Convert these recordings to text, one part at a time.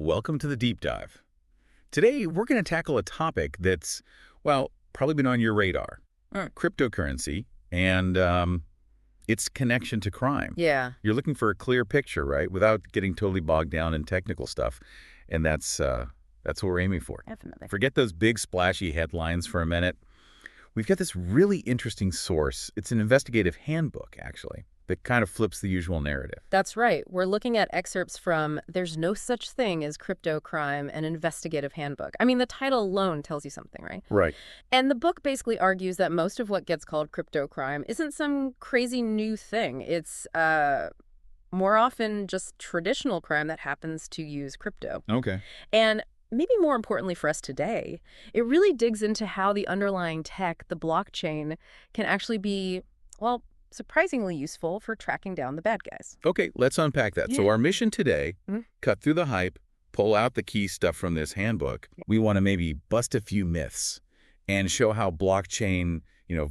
Welcome to the Deep Dive. Today, we're going to tackle a topic that's, well, probably been on your radar. Cryptocurrency and its connection to crime. Yeah, You're looking for a clear picture, right? Without getting totally bogged down in technical stuff. And that's what we're aiming for. definitely. Forget those big splashy headlines for a minute. We've got this really interesting source. It's an investigative handbook, actually, that kind of flips the usual narrative. That's right. We're looking at excerpts from There's No Such Thing as Crypto Crime, an Investigative Handbook. I mean, the title alone tells you something, right? Right. And the book basically argues that most of what gets called crypto crime isn't some crazy new thing. It's more often just traditional crime that happens to use crypto. Okay. And maybe more importantly for us today, it really digs into how the underlying tech, the blockchain, can actually be, well, surprisingly useful for tracking down the bad guys. Okay, let's unpack that. So Yeah. our mission today, Mhm. cut through the hype, pull out the key stuff from this handbook. We want to maybe bust a few myths and show how blockchain,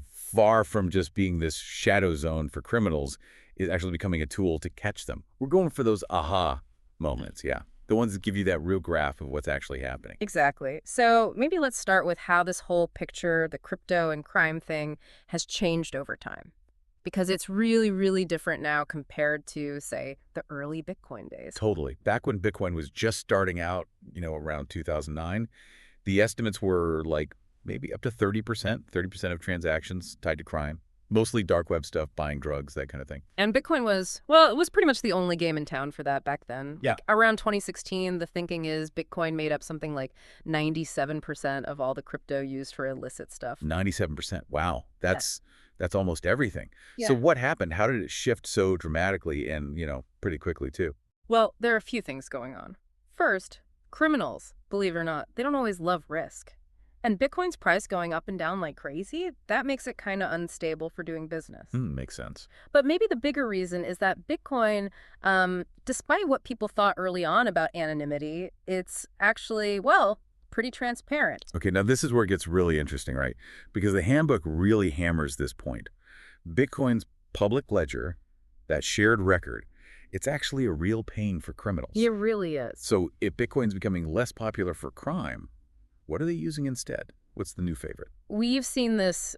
far from just being this shadow zone for criminals, is actually becoming a tool to catch them. We're going for those aha moments, yeah. The ones that give you that real graph of what's actually happening. Exactly. So maybe let's start with how this whole picture, the crypto and crime thing, has changed over time. Because it's really, really different now compared to, say, the early Bitcoin days. Totally. Back when Bitcoin was just starting out, around 2009, the estimates were like maybe up to 30% of transactions tied to crime. Mostly dark web stuff, buying drugs, that kind of thing. And Bitcoin was, well, it was pretty much the only game in town for that back then. Yeah. Like, around 2016, the thinking is Bitcoin made up something like 97% of all the crypto used for illicit stuff. 97%. Wow. That's almost everything. Yeah. So what happened? How did it shift so dramatically and, pretty quickly too? Well, there are a few things going on. First, criminals, believe it or not, they don't always love risk. And Bitcoin's price going up and down like crazy, that makes it kind of unstable for doing business. Makes sense. But maybe the bigger reason is that Bitcoin, despite what people thought early on about anonymity, it's actually, well, pretty transparent. Okay, now this is where it gets really interesting, right? Because the handbook really hammers this point. Bitcoin's public ledger, that shared record, it's actually a real pain for criminals. It really is. So if Bitcoin's becoming less popular for crime, what are they using instead? What's the new favorite? We've seen this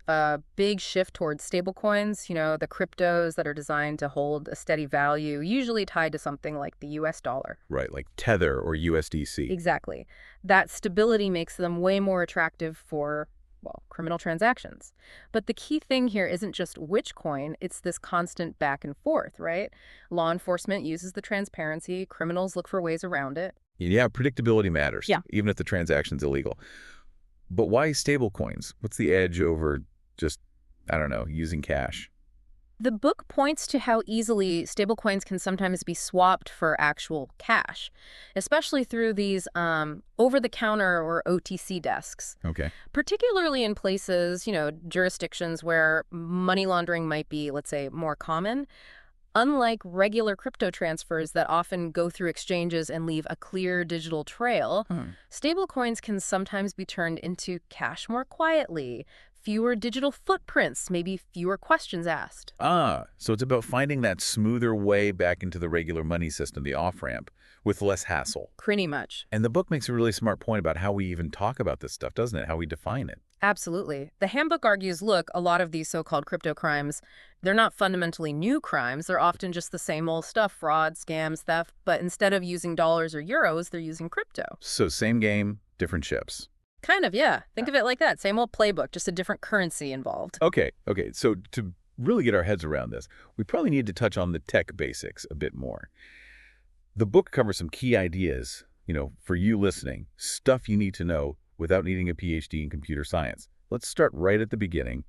big shift towards stablecoins, the cryptos that are designed to hold a steady value, usually tied to something like the US dollar. Right, like Tether or USDC. Exactly. That stability makes them way more attractive for, well, criminal transactions. But the key thing here isn't just which coin, it's this constant back and forth, right? Law enforcement uses the transparency, criminals look for ways around it. Yeah, predictability matters, Yeah. even if the transaction's illegal. But why stablecoins? What's the edge over just, I don't know, using cash? The book points to how easily stablecoins can sometimes be swapped for actual cash, especially through these over-the-counter or OTC desks, Okay. particularly in places, jurisdictions where money laundering might be, let's say, more common. Unlike regular crypto transfers that often go through exchanges and leave a clear digital trail, stablecoins can sometimes be turned into cash more quietly. Fewer digital footprints, maybe fewer questions asked. So it's about finding that smoother way back into the regular money system, the off-ramp, with less hassle. Pretty much. And the book makes a really smart point about how we even talk about this stuff, doesn't it? How we define it. Absolutely. The handbook argues, look, a lot of these so-called crypto crimes, they're not fundamentally new crimes. They're often just the same old stuff, fraud, scams, theft. But instead of using dollars or euros, they're using crypto. So same game, different chips. Kind of, yeah. Think of it like that. Same old playbook, just a different currency involved. Okay. So to really get our heads around this, we probably need to touch on the tech basics a bit more. The book covers some key ideas, for you listening, stuff you need to know without needing a PhD in computer science. Let's start right at the beginning.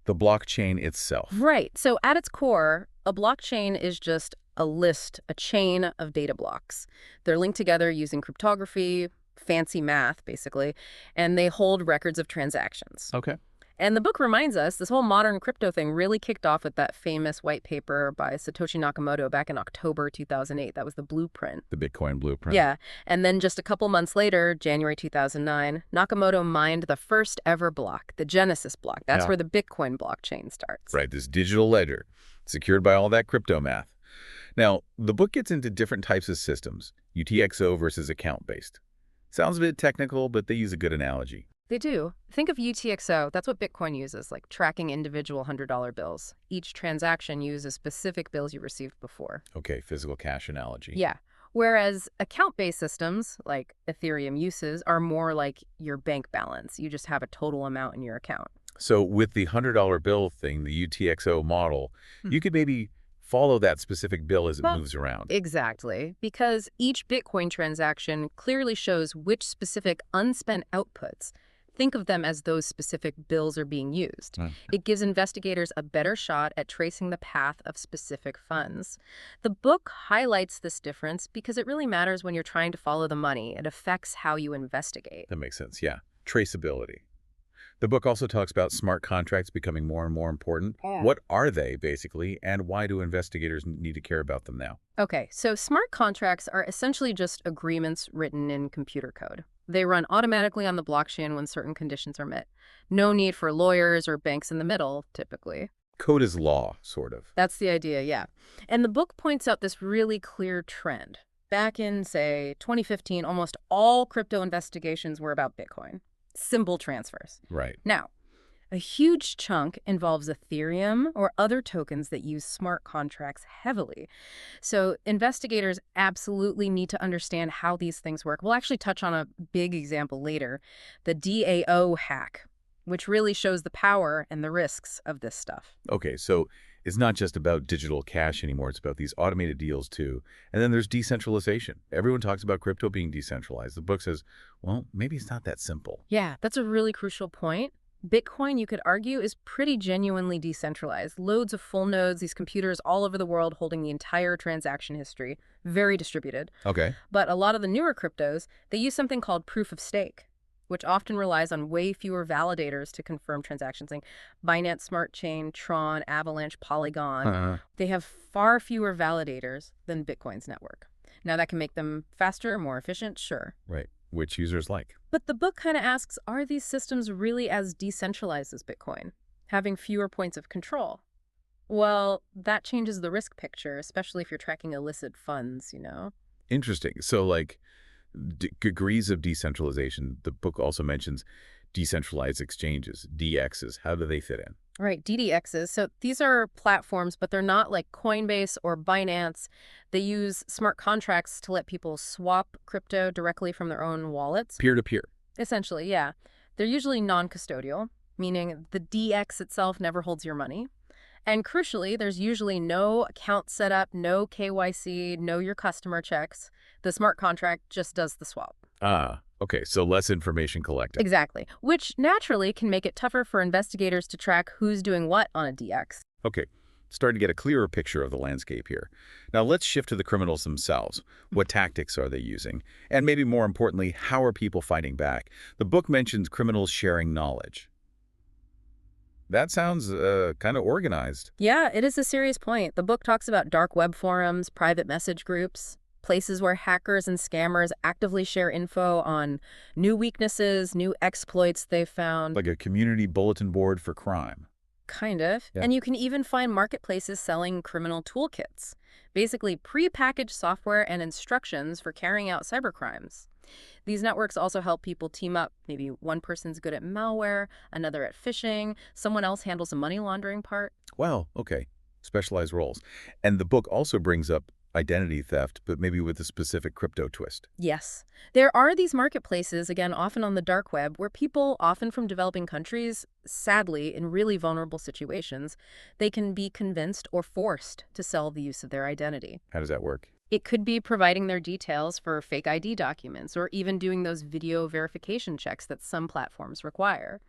The blockchain itself. Right. So at its core, a blockchain is just a list, a chain of data blocks. They're linked together using cryptography, fancy math, basically, and they hold records of transactions. Okay. And the book reminds us this whole modern crypto thing really kicked off with that famous white paper by Satoshi Nakamoto back in October 2008. That was the blueprint. The Bitcoin blueprint. Yeah. And then just a couple months later, January 2009, Nakamoto mined the first ever block, the Genesis block. That's where the Bitcoin blockchain starts. Right, this digital ledger, secured by all that crypto math. Now, the book gets into different types of systems, UTXO versus account-based. Sounds a bit technical, but they use a good analogy. They do. Think of UTXO. That's what Bitcoin uses, like tracking individual $100 bills. Each transaction uses specific bills you received before. Okay, physical cash analogy. Yeah. Whereas account-based systems, like Ethereum uses, are more like your bank balance. You just have a total amount in your account. So with the $100 bill thing, the UTXO model, Hmm. you could maybe follow that specific bill as it Well, moves around. exactly. Because each Bitcoin transaction clearly shows which specific unspent outputs. Think of them as those specific bills are being used. Mm. It gives investigators a better shot at tracing the path of specific funds. The book highlights this difference because it really matters when you're trying to follow the money. It affects how you investigate. That makes sense, yeah. Traceability. The book also talks about smart contracts becoming more and more important. Yeah. What are they, basically, and why do investigators need to care about them now? Okay, so smart contracts are essentially just agreements written in computer code. They run automatically on the blockchain when certain conditions are met. No need for lawyers or banks in the middle, typically. Code is law, sort of. That's the idea, yeah. And the book points out this really clear trend. Back in, say, 2015, almost all crypto investigations were about Bitcoin. Simple transfers. Right. Now, a huge chunk involves Ethereum or other tokens that use smart contracts heavily. So investigators absolutely need to understand how these things work. We'll actually touch on a big example later, the DAO hack, which really shows the power and the risks of this stuff. Okay, so it's not just about digital cash anymore. It's about these automated deals, too. And then there's decentralization. Everyone talks about crypto being decentralized. The book says, well, maybe it's not that simple. Yeah, that's a really crucial point. Bitcoin, you could argue, is pretty genuinely decentralized. Loads of full nodes, these computers all over the world holding the entire transaction history, very distributed. Okay. But a lot of the newer cryptos, they use something called proof of stake, which often relies on way fewer validators to confirm transactions. Like Binance Smart Chain, Tron, Avalanche, Polygon, they have far fewer validators than Bitcoin's network. Now, that can make them faster, more efficient, sure. Right. Which users like. But the book kind of asks, are these systems really as decentralized as Bitcoin, having fewer points of control? Well, that changes the risk picture, especially if you're tracking illicit funds, you know? Interesting. So, like, degrees of decentralization. The book also mentions decentralized exchanges, DXs. How do they fit in? Right, DDXs. So these are platforms, but they're not like Coinbase or Binance. They use smart contracts to let people swap crypto directly from their own wallets. Peer-to-peer. Essentially, yeah. They're usually non-custodial, meaning the DX itself never holds your money. And crucially, there's usually no account setup, no KYC, no your customer checks. The smart contract just does the swap. Ah, okay. So less information collected. Exactly, which naturally can make it tougher for investigators to track who's doing what on a DX. Okay. Starting to get a clearer picture of the landscape here. Now let's shift to the criminals themselves. What tactics are they using? And maybe more importantly, how are people fighting back? The book mentions criminals sharing knowledge. That sounds kind of organized. Yeah, it is a serious point. The book talks about dark web forums, private message groups, places where hackers and scammers actively share info on new weaknesses, new exploits they've found. Like a community bulletin board for crime. Kind of. Yeah. And you can even find marketplaces selling criminal toolkits, basically pre-packaged software and instructions for carrying out cybercrimes. These networks also help people team up. Maybe one person's good at malware, another at phishing, someone else handles the money laundering part. Well, okay. Specialized roles. And the book also brings up identity theft, but maybe with a specific crypto twist. Yes. There are these marketplaces, again, often on the dark web, where people, often from developing countries, sadly, in really vulnerable situations, they can be convinced or forced to sell the use of their identity. How does that work? It could be providing their details for fake ID documents or even doing those video verification checks that some platforms require.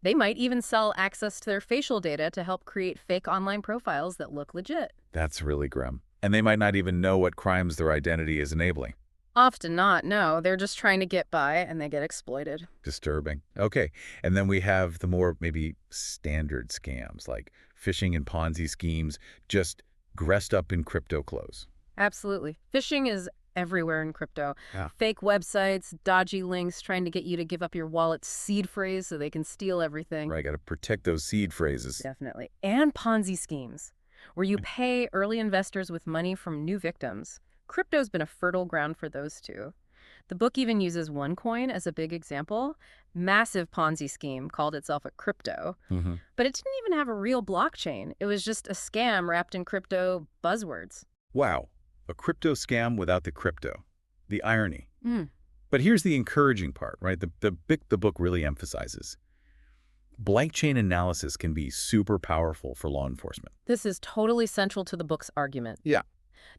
They might even sell access to their facial data to help create fake online profiles that look legit. That's really grim. And they might not even know what crimes their identity is enabling. Often not, no. They're just trying to get by and they get exploited. Disturbing. Okay. And then we have the more maybe standard scams like phishing and Ponzi schemes just dressed up in crypto clothes. Absolutely. Phishing is everywhere in crypto. Yeah. Fake websites, dodgy links trying to get you to give up your wallet's seed phrase so they can steal everything. Right. Got to protect those seed phrases. Definitely. And Ponzi schemes. where you pay early investors with money from new victims. Crypto's been a fertile ground for those two. The book even uses OneCoin as a big example. Massive Ponzi scheme, called itself a crypto. Hmm. But it didn't even have a real blockchain. It was just a scam wrapped in crypto buzzwords. Wow, a crypto scam without the crypto. The irony. Mm. But here's the encouraging part, right? The book really emphasizes. Blockchain analysis can be super powerful for law enforcement. This is totally central to the book's argument. Yeah.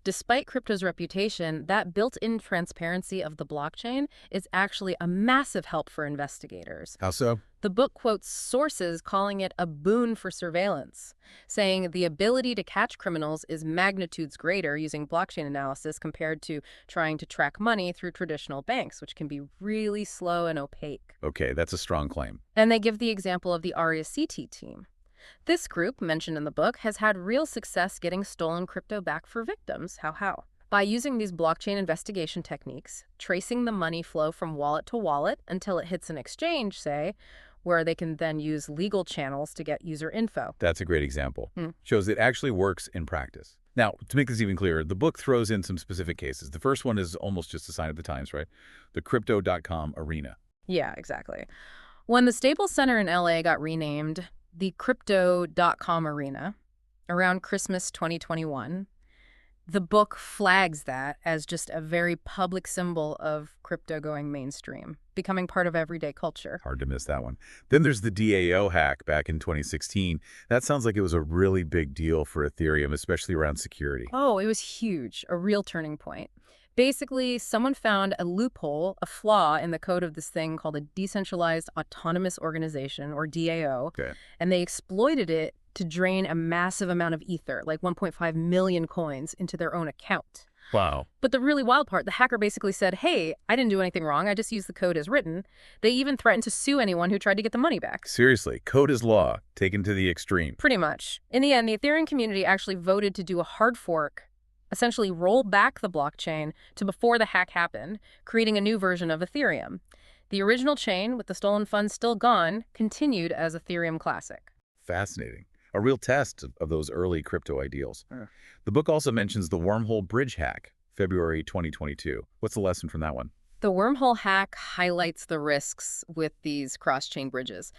Despite crypto's reputation, that built-in transparency of the blockchain is actually a massive help for investigators. How so? The book quotes sources calling it a boon for surveillance, saying the ability to catch criminals is magnitudes greater using blockchain analysis compared to trying to track money through traditional banks, which can be really slow and opaque. Okay, that's a strong claim. And they give the example of the ARIA-CT team. This group, mentioned in the book, has had real success getting stolen crypto back for victims. How? By using these blockchain investigation techniques, tracing the money flow from wallet to wallet until it hits an exchange, say, where they can then use legal channels to get user info. That's a great example. Hmm. Shows it actually works in practice. Now, to make this even clearer, the book throws in some specific cases. The first one is almost just a sign of the times, right? The Crypto.com arena. Yeah, exactly. When the Staples Center in LA got renamed the Crypto.com Arena around Christmas 2021, the book flags that as just a very public symbol of crypto going mainstream, becoming part of everyday culture. Hard to miss that one. Then there's the DAO hack back in 2016. That sounds like it was a really big deal for Ethereum, especially around security. Oh, it was huge, a real turning point. Basically, someone found a loophole, a flaw in the code of this thing called a Decentralized Autonomous Organization, or DAO, Okay. and they exploited it to drain a massive amount of Ether, like 1.5 million coins, into their own account. Wow. But the really wild part, the hacker basically said, hey, I didn't do anything wrong, I just used the code as written. They even threatened to sue anyone who tried to get the money back. Seriously, code is law, taken to the extreme. Pretty much. In the end, the Ethereum community actually voted to do a hard fork, essentially roll back the blockchain to before the hack happened, creating a new version of Ethereum. The original chain, with the stolen funds still gone, continued as Ethereum Classic. Fascinating. A real test of those early crypto ideals. Yeah. The book also mentions the wormhole bridge hack, February 2022. What's the lesson from that one? The wormhole hack highlights the risks with these cross-chain bridges.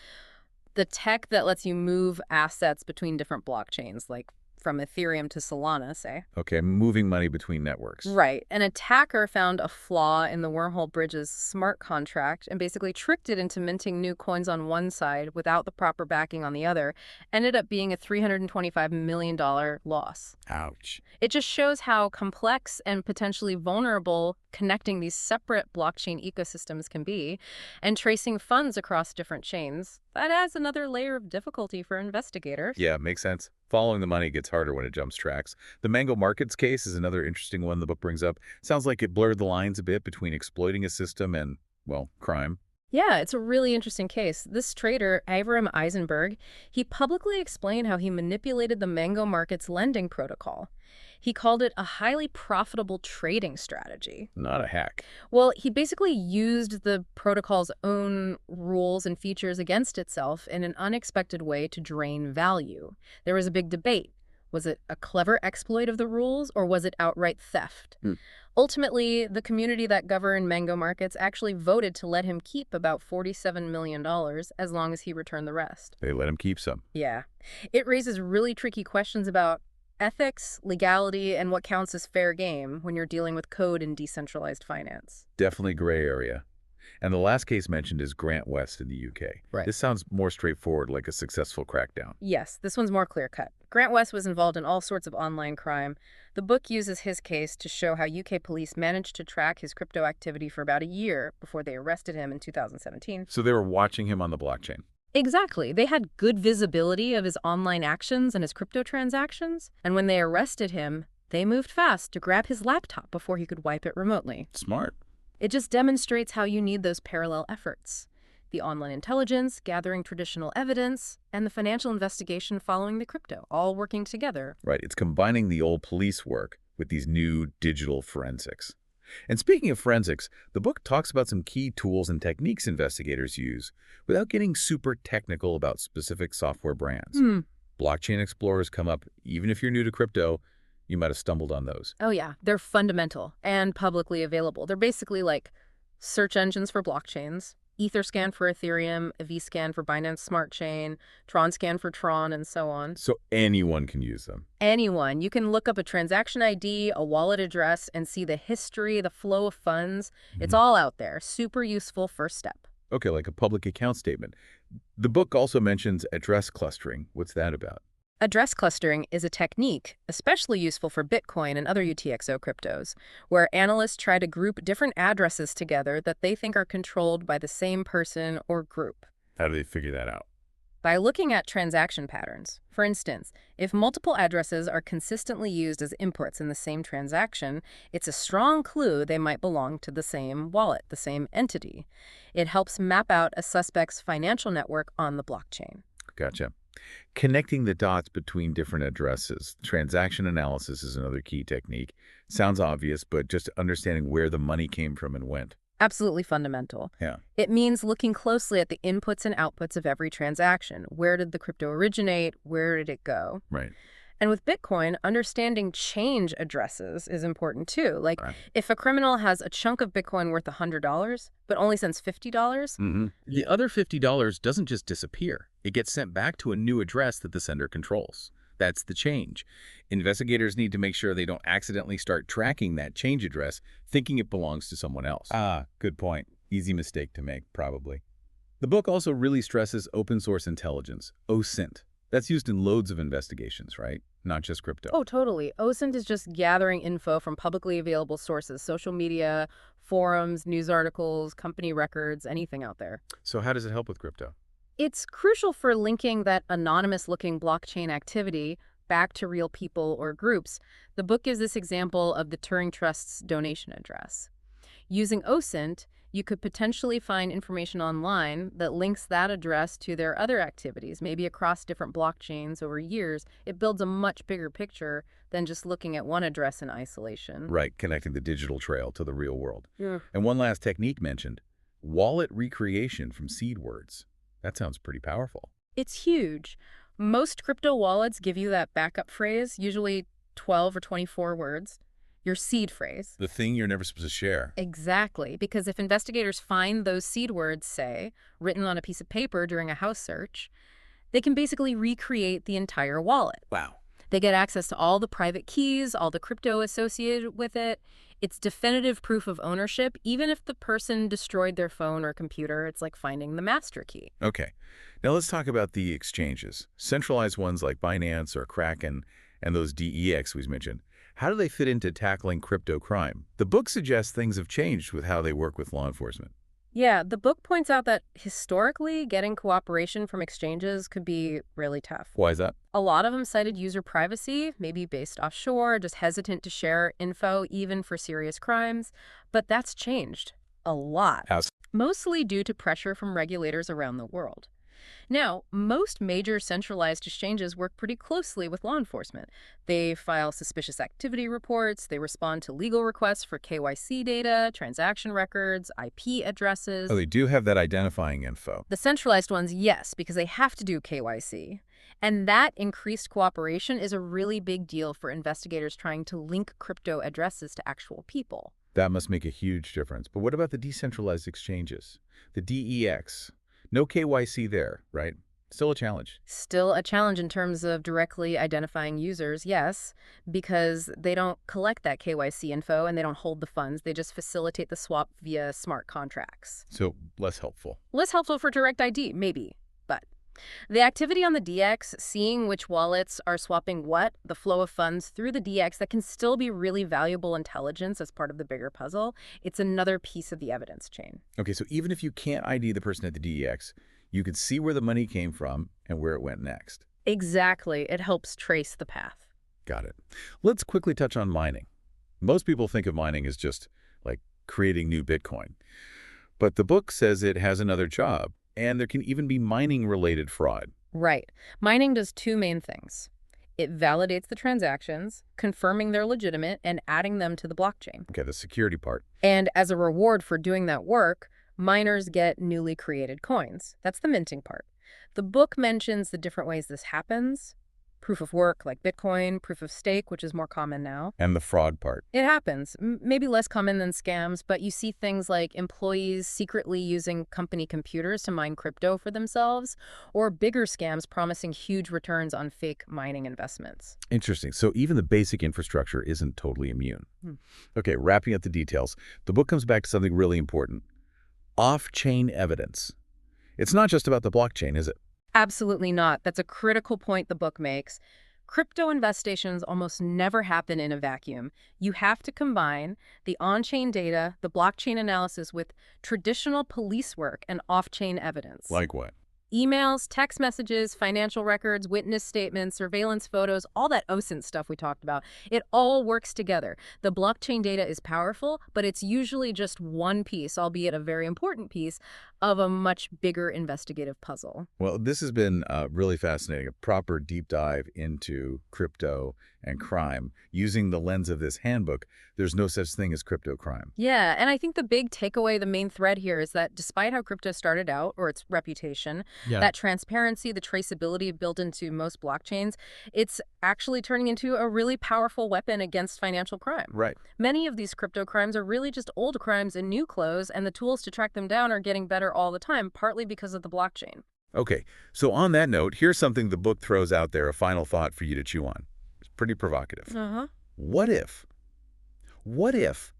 The tech that lets you move assets between different blockchains, like from Ethereum to Solana, say. Okay, moving money between networks. Right. An attacker found a flaw in the wormhole bridge's smart contract and basically tricked it into minting new coins on one side without the proper backing on the other. Ended up being a $325 million loss. Ouch. It just shows how complex and potentially vulnerable connecting these separate blockchain ecosystems can be, and tracing funds across different chains. That adds another layer of difficulty for investigators. Yeah, makes sense. Following the money gets harder when it jumps tracks. The Mango Markets case is another interesting one the book brings up. Sounds like it blurred the lines a bit between exploiting a system and, well, crime. Yeah, it's a really interesting case. This trader, Avram Eisenberg, he publicly explained how he manipulated the Mango Market's lending protocol. He called it a highly profitable trading strategy. Not a hack. Well, he basically used the protocol's own rules and features against itself in an unexpected way to drain value. There was a big debate. Was it a clever exploit of the rules, or was it outright theft? Ultimately, the community that governed Mango Markets actually voted to let him keep about $47 million as long as he returned the rest. They let him keep some. Yeah. It raises really tricky questions about ethics, legality, and what counts as fair game when you're dealing with code in decentralized finance. Definitely gray area. And the last case mentioned is Grant West in the UK. Right. This sounds more straightforward, like a successful crackdown. Yes, this one's more clear-cut. Grant West was involved in all sorts of online crime. The book uses his case to show how UK police managed to track his crypto activity for about a year before they arrested him in 2017. So they were watching him on the blockchain. Exactly. They had good visibility of his online actions and his crypto transactions. And when they arrested him, they moved fast to grab his laptop before he could wipe it remotely. Smart. It just demonstrates how you need those parallel efforts. The online intelligence, gathering traditional evidence, and the financial investigation following the crypto, all working together. Right. It's combining the old police work with these new digital forensics. And speaking of forensics, the book talks about some key tools and techniques investigators use without getting super technical about specific software brands. blockchain explorers come up. Even if you're new to crypto, you might have stumbled on those. Oh yeah, they're fundamental and publicly available. They're basically like search engines for blockchains, Etherscan for Ethereum, Vscan for Binance Smart Chain, TronScan for Tron, and so on. So anyone can use them. Anyone. You can look up a transaction ID, a wallet address, and see the history, the flow of funds. It's Mhm. all out there. Super useful first step. Okay, like a public account statement. The book also mentions address clustering. What's that about? Address clustering is a technique especially useful for Bitcoin and other UTXO cryptos, where analysts try to group different addresses together that they think are controlled by the same person or group. How do they figure that out? By looking at transaction patterns. For instance, if multiple addresses are consistently used as inputs in the same transaction, it's a strong clue they might belong to the same wallet, the same entity. It helps map out a suspect's financial network on the blockchain. Gotcha. Connecting the dots between different addresses. Transaction analysis is another key technique. Sounds obvious, but just understanding where the money came from and went. Absolutely fundamental. Yeah, It means looking closely at the inputs and outputs of every transaction. Where did the crypto originate? Where did it go? right. And with Bitcoin, understanding change addresses is important too. Like, Right. if a criminal has a chunk of Bitcoin worth $100, but only sends $50, The other $50 doesn't just disappear. It gets sent back to a new address that the sender controls. That's the change. Investigators need to make sure they don't accidentally start tracking that change address, thinking it belongs to someone else. Ah, good point. Easy mistake to make, probably. The book also really stresses open source intelligence, OSINT. That's used in loads of investigations, right? Not just crypto. oh, totally. OSINT is just gathering info from publicly available sources, social media, forums, news articles, company records, anything out there. So how does it help with crypto? It's crucial for linking that anonymous-looking blockchain activity back to real people or groups. The book gives this example of the Turing Trust's donation address. Using OSINT, you could potentially find information online that links that address to their other activities, maybe across different blockchains over years. It builds a much bigger picture than just looking at one address in isolation. Right, connecting the digital trail to the real world. Yeah. And one last technique mentioned, wallet recreation from seed words. That sounds pretty powerful. It's huge. Most crypto wallets give you that backup phrase, usually 12 or 24 words, your seed phrase. The thing you're never supposed to share. Exactly, because if investigators find those seed words, say, written on a piece of paper during a house search, they can basically recreate the entire wallet. Wow. They get access to all the private keys, all the crypto associated with it. It's definitive proof of ownership. Even if the person destroyed their phone or computer, it's like finding the master key. Okay. Now let's talk about the exchanges. Centralized ones like Binance or Kraken and those DEX we mentioned. How do they fit into tackling crypto crime? The book suggests things have changed with how they work with law enforcement. Yeah, the book points out that historically, getting cooperation from exchanges could be really tough. Why is that? A lot of them cited user privacy, maybe based offshore, just hesitant to share info even for serious crimes. But that's changed a lot, How? mostly due to pressure from regulators around the world. Now, most major centralized exchanges work pretty closely with law enforcement. They file suspicious activity reports, they respond to legal requests for KYC data, transaction records, IP addresses. Oh, they do have that identifying info. The centralized ones, yes, because they have to do KYC. And that increased cooperation is a really big deal for investigators trying to link crypto addresses to actual people. That must make a huge difference. But what about the decentralized exchanges? The DEX. No KYC there, right? Still a challenge. Still a challenge in terms of directly identifying users, yes, because they don't collect that KYC info and they don't hold the funds. They just facilitate the swap via smart contracts. So less helpful. Less helpful for direct ID, maybe, but the activity on the DX, seeing which wallets are swapping what, the flow of funds through the DX, that can still be really valuable intelligence as part of the bigger puzzle. It's another piece of the evidence chain. Okay, so even if you can't ID the person at the DEX, you could see where the money came from and where it went next. Exactly. It helps trace the path. Got it. Let's quickly touch on mining. Most people think of mining as just like creating new Bitcoin. But the book says it has another job, and there can even be mining-related fraud. Right. Mining does two main things. It validates the transactions, confirming they're legitimate and adding them to the blockchain. Okay, the security part. And as a reward for doing that work, miners get newly created coins. That's the minting part. The book mentions the different ways this happens. Proof of work, like Bitcoin, proof of stake, which is more common now. And the fraud part. It happens. Maybe less common than scams, but you see things like employees secretly using company computers to mine crypto for themselves, or bigger scams promising huge returns on fake mining investments. Interesting. So even the basic infrastructure isn't totally immune. Hmm. Okay, wrapping up the details. The book comes back to something really important. Off-chain evidence. It's not just about the blockchain, is it? Absolutely not. That's a critical point the book makes. Crypto investigations almost never happen in a vacuum. You have to combine the on-chain data, the blockchain analysis with traditional police work and off-chain evidence. Like what? Emails, text messages, financial records, witness statements, surveillance photos, all that OSINT stuff we talked about. It all works together. The blockchain data is powerful, but it's usually just one piece, albeit a very important piece, of a much bigger investigative puzzle. Well, this has been really fascinating, a proper deep dive into crypto and crime. Using the lens of this handbook, there's no such thing as crypto crime. Yeah, and I think the big takeaway, the main thread here is that despite how crypto started out, or its reputation, that transparency, the traceability built into most blockchains, it's actually turning into a really powerful weapon against financial crime. Right. Many of these crypto crimes are really just old crimes in new clothes, and the tools to track them down are getting better all the time, partly because of the blockchain. Okay, so on that note, here's something the book throws out there, a final thought for you to chew on. It's pretty provocative. Uh-huh. What if? What if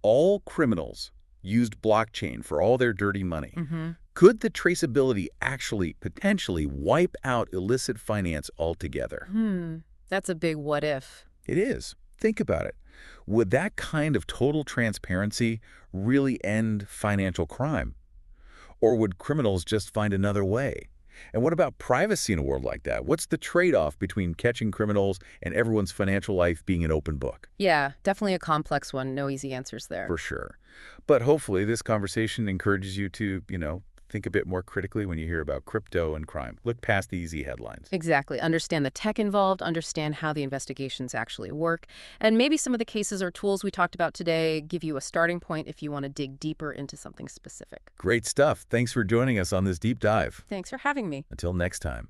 all criminals used blockchain for all their dirty money? Mm-hmm. Could the traceability actually potentially wipe out illicit finance altogether? That's a big what if. It is. Think about it. Would that kind of total transparency really end financial crime? Or would criminals just find another way? And what about privacy in a world like that? What's the trade-off between catching criminals and everyone's financial life being an open book? Yeah, definitely a complex one. No easy answers there. For sure. But hopefully this conversation encourages you to, think a bit more critically when you hear about crypto and crime. Look past the easy headlines. Exactly. Understand the tech involved, understand how the investigations actually work, and maybe some of the cases or tools we talked about today give you a starting point if you want to dig deeper into something specific. Great stuff. Thanks for joining us on this deep dive. Thanks for having me. Until next time.